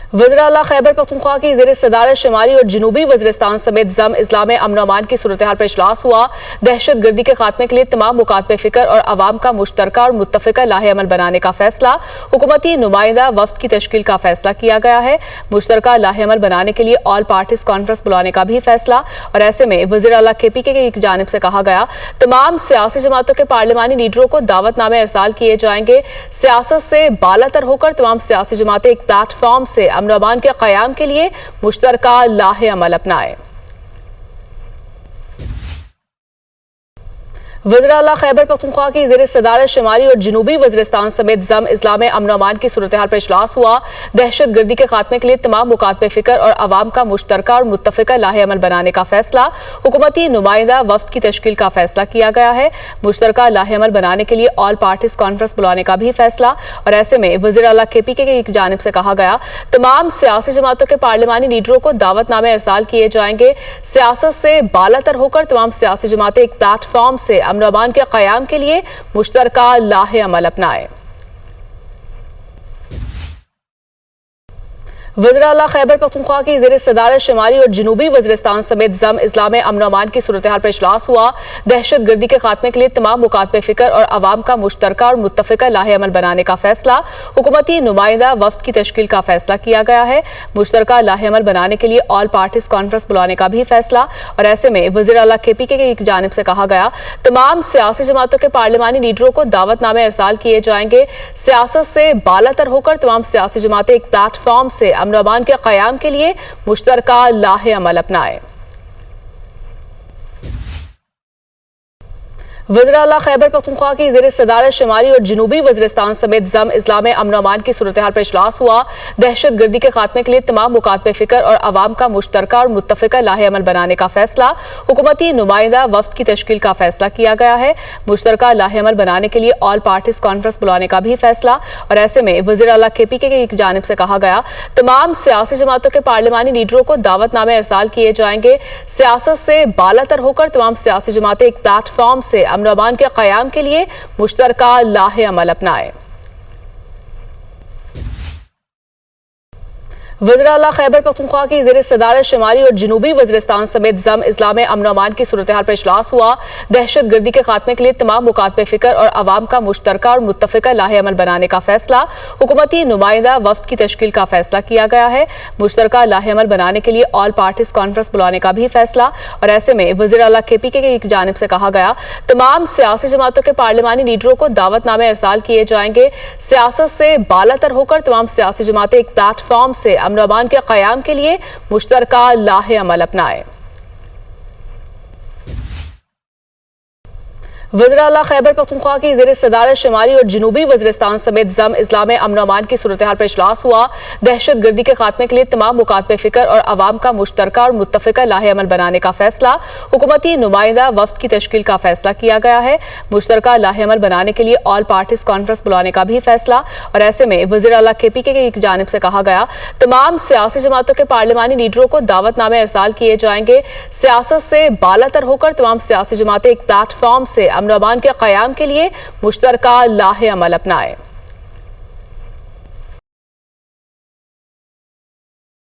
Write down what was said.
वज़ीर आला खैबर पख्तूनख्वा की ज़ेर सदारत शुमारी और जनूबी वज़ीरिस्तान समेत ज़म इज़्ला में अमन अमान की सूरत हाल पर इजलास हुआ। दहशत गर्दी के खात्मे के लिए तमाम मुकातबे फ़िक्र और अवाम का मुश्तरका और मुत्तफ़िका लाहे अमल बनाने का फैसला, हुकूमती नुमाइंदा वफ़द की तश्कील का फैसला किया गया है। मुश्तरका लाहे अमल बनाने के लिए ऑल पार्टीज कॉन्फ्रेंस बुलाने का भी फैसला। और ऐसे में वज़ीर आला KPK की जानिब से कहा गया, तमाम सियासी जमातों के पार्लिमानी लीडरों को दावतनामे इरसाल किए जाएंगे। सियासत से बालातर होकर तमाम सियासी जमातें एक प्लेटफॉर्म से अमन अमान के क़याम के लिए मुश्तरका लाहे अमल अपनाएं। वज़ीर आला खैबर पख्तूनख्वा की ज़ेर सदारत शुमारी और जनूबी वज़ीरिस्तान समेत ज़म इज़्ला में अमन अमान की सूरत हाल पर इजलास हुआ। दहशत गर्दी के खात्मे के लिए तमाम मुकातबे फ़िक्र और अवाम का मुश्तरका और मुत्तफ़िका लाहे अमल बनाने का फैसला, हुकूमती नुमाइंदा वफ़द की तश्कील का फैसला किया गया है। मुश्तरका लाहे अमल बनाने के लिए ऑल पार्टीज कॉन्फ्रेंस बुलाने का भी फैसला। और ऐसे में वज़ीर आला KPK की जानिब से कहा गया, तमाम सियासी जमातों के पार्लिमानी लीडरों को दावतनामे इरसाल किए जाएंगे। सियासत से बालातर होकर तमाम सियासी जमातें एक प्लेटफॉर्म से अमन अमान के क़याम के लिए मुश्तरका लाहे अमल अपनाएं। वज़ीर आला खैबर पख्तूनख्वा की ज़ेर सदारत शुमारी और जनूबी वज़ीरिस्तान समेत ज़म इज़्ला में अमन अमान की सूरत हाल पर इजलास हुआ। दहशत गर्दी के खात्मे के लिए तमाम मुकातबे फ़िक्र और अवाम का मुश्तरका और मुत्तफ़िका लाहे अमल बनाने का फैसला, हुकूमती नुमाइंदा वफ़द की तश्कील का फैसला किया गया है। मुश्तरका लाहे अमल बनाने के लिए ऑल पार्टीज कॉन्फ्रेंस बुलाने का भी फैसला। और ऐसे में वज़ीर आला KPK की जानिब से कहा गया, तमाम सियासी जमातों के पार्लिमानी लीडरों को दावतनामे इरसाल किए जाएंगे। सियासत से बालातर होकर तमाम सियासी जमातें एक प्लेटफॉर्म से अमन अमान के क़याम के लिए मुश्तरका लाहे अमल अपनाएं। वज़ीर आला खैबर पख्तूनख्वा की ज़ेर सदारत शुमारी और जनूबी वज़ीरिस्तान समेत ज़म इज़्ला में अमन अमान की सूरत हाल पर इजलास हुआ। दहशत गर्दी के खात्मे के लिए तमाम मुकातबे फ़िक्र और अवाम का मुश्तरका और मुत्तफ़िका लाहे अमल बनाने का फैसला, हुकूमती नुमाइंदा वफ़द की तश्कील का फैसला किया गया है। मुश्तरका लाहे अमल बनाने के लिए ऑल पार्टीज कॉन्फ्रेंस बुलाने का भी फैसला। और ऐसे में वज़ीर आला KPK की जानिब से कहा गया, तमाम सियासी जमातों के पार्लिमानी लीडरों को दावतनामे इरसाल किए जाएंगे। सियासत से बालातर होकर तमाम सियासी जमातें एक प्लेटफॉर्म से अमन अमान के क़याम के लिए मुश्तरका लाहे अमल अपनाएं। वज़ीर आला खैबर पख्तूनख्वा की ज़ेर सदारत शुमारी और जनूबी वज़ीरिस्तान समेत ज़म इज़्ला में अमन अमान की सूरत हाल पर इजलास हुआ। दहशत गर्दी के खात्मे के लिए तमाम मुकातबे फ़िक्र और अवाम का मुश्तरका और मुत्तफ़िका लाहे अमल बनाने का फैसला, हुकूमती नुमाइंदा वफ़द की तश्कील का फैसला किया गया है। मुश्तरका लाहे अमल बनाने के लिए ऑल पार्टीज कॉन्फ्रेंस बुलाने का भी फैसला। और ऐसे में वज़ीर आला KPK की जानिब से कहा गया, तमाम सियासी जमातों के पार्लिमानी लीडरों को दावतनामे इरसाल किए जाएंगे। सियासत से बालातर होकर तमाम सियासी जमातें एक प्लेटफॉर्म से अमन अमान के क़याम के लिए मुश्तरका लाहे अमल अपनाएं। वज़ीर आला खैबर पख्तूनख्वा की ज़ेर सदारत शुमारी और जनूबी वज़ीरिस्तान समेत ज़म इज़्ला में अमन अमान की सूरत हाल पर इजलास हुआ। दहशत गर्दी के खात्मे के लिए तमाम मुकातबे फ़िक्र और अवाम का मुश्तरका और मुत्तफ़िका लाहे अमल बनाने का फैसला, हुकूमती नुमाइंदा वफ़द की तश्कील का फैसला किया गया है। मुश्तरका लाहे अमल बनाने के लिए ऑल पार्टीज कॉन्फ्रेंस बुलाने का भी फैसला। और ऐसे में वज़ीर आला KPK की जानिब से कहा गया, तमाम सियासी जमातों के पार्लिमानी लीडरों को दावतनामे इरसाल किए जाएंगे। सियासत से बालातर होकर तमाम सियासी जमातें एक प्लेटफॉर्म से अमन अमान के क़याम के लिए मुश्तरका लाहे अमल अपनाएं।